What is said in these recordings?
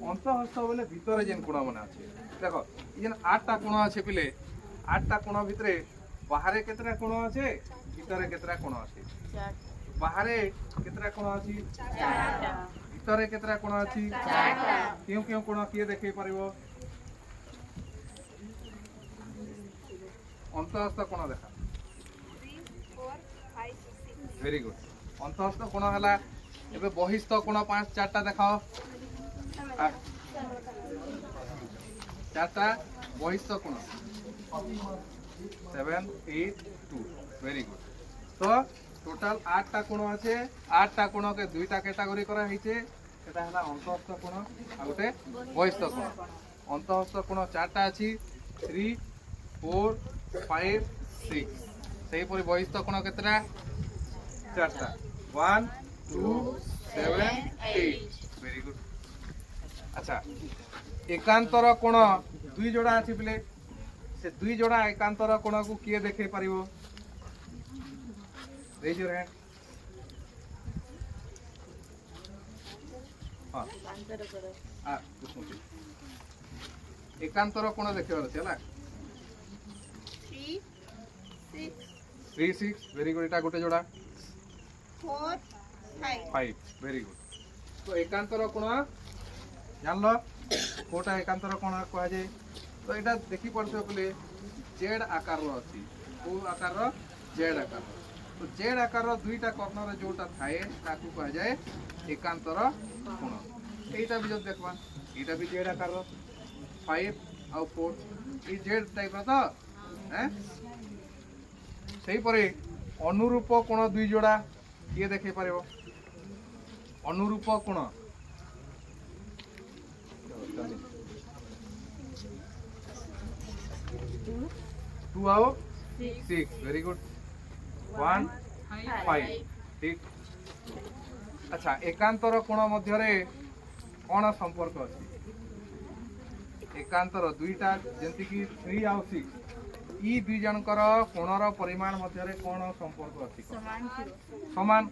अंतःहस्त बोले भितर जेन कोण माने अछि देखो जेन 8टा कोण अछि पिले 8टा कोण भितरे बाहरे केतरा कोण अछि भितरे केतरा कोण अछि बाहरे केतरा कोण अछि 4टा भितरे केतरा कोण अछि 4टा क्यों कोण किए देखै परिबो अंतःहस्त कोण देखा 3 4 5 6 वेरी गुड अंतःहस्त कोण हला एबे बहिस्थ कोण 4टा देखाओ 4टा बहिस्थ कोण 7 8 2 वेरी गुड तो टोटल 8टा कोण আছে 8टा कोण के दुईटा कैटेगरी करा हिचे सेटा हला अंतःहस्त कोण आ गोटे बहिस्थ कोण अंतःहस्त कोण 4टा अछि 3 4 5 6 सेही परि बहिस्थ कोण केतरा 4टा 1 2 7 8 वेरी गुड अच्छा एकांतर कोण दुई जोड़ा अछि पिले से दुई जोड़ा एकांतर कोण को किए देखै परिबो रेज योर हैंड हां एकांतर कोण देखिबार अछि हला 3 6 वेरी गुड एटा गोटे जोड़ा 4 5 वेरी गुड तो एकांतर कोण जानलो कोटा एकांतर कोण कहा जाय तो एटा देखि पड़छो पले जेड आकार रो अछि को आकार रो जेड आकार तो जेड आकार रो दुईटा कॉर्नर जोटा थाए ताकू कहा जाय एकांतर कोण एटा भी जो देखबा एटा भी जेड आकार रो 5 और 4 ई जेड टाइप रो तो हैं सही परे अनुरूप कोण दुई जोड़ा किए देखै परिबो अनुरूप कोण 2 आओ 6 वेरी गुड 1 5 ठीक अच्छा एकांतर कोण मध्य रे कोण संपर्क अछि एकांतर दुईटा जेंति कि 3 आओ 6 ई दुई जनकर कोणर परिमाण मध्य रे कोण संपर्क अछि समान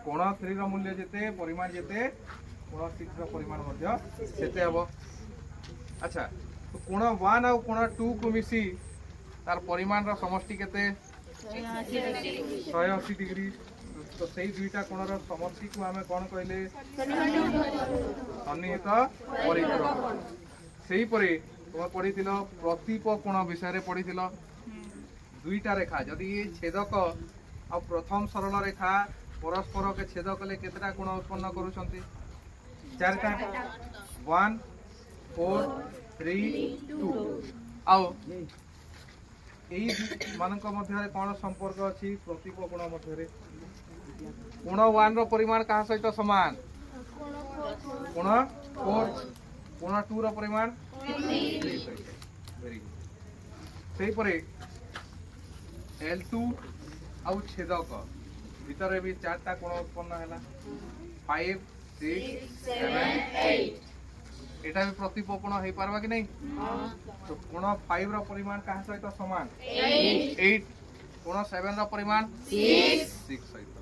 कोण 3 रो मूल्य जेते परिमाण जेते कोण 6 रो परिमाण मध्य सेते हबो अच्छा तो कोण 1 और कोण 2 को मिसी तार परिमाण रो समष्टि केते 180 डिग्री तो सेही दुईटा कोणर समष्टि को हमें कोन कहले सन्निहित परिक्रम सेही परे तुम पढिथिलो प्रतीप कोण विषय रे पढिथिलो दुईटा रेखा जदि ये छेदक आ प्रथम सरल रेखा परस्पर के छेद कले केतटा कोण उत्पन्न करूछंती चारटा 1 4 3 2 आओ এই মানক মধ্যে কোন সম্পর্ক আছে প্রতীপ কোণ মধ্যে কোণ 1 रो परिमाण কাহা সহিত সমান কোণ 4 কোণ 2 रो परिमाण 3 वेरी गुड सेही परे L2 आउ छेदक भितरे भी चारटा कोण उत्पन्न हैला 5 6 7 8 एटा भी प्रतीप कोण हे पारबा कि नहीं तो कोण 5 रो परिमाण काहा सहित समान 8 कोण 7 रो परिमाण 6 सहित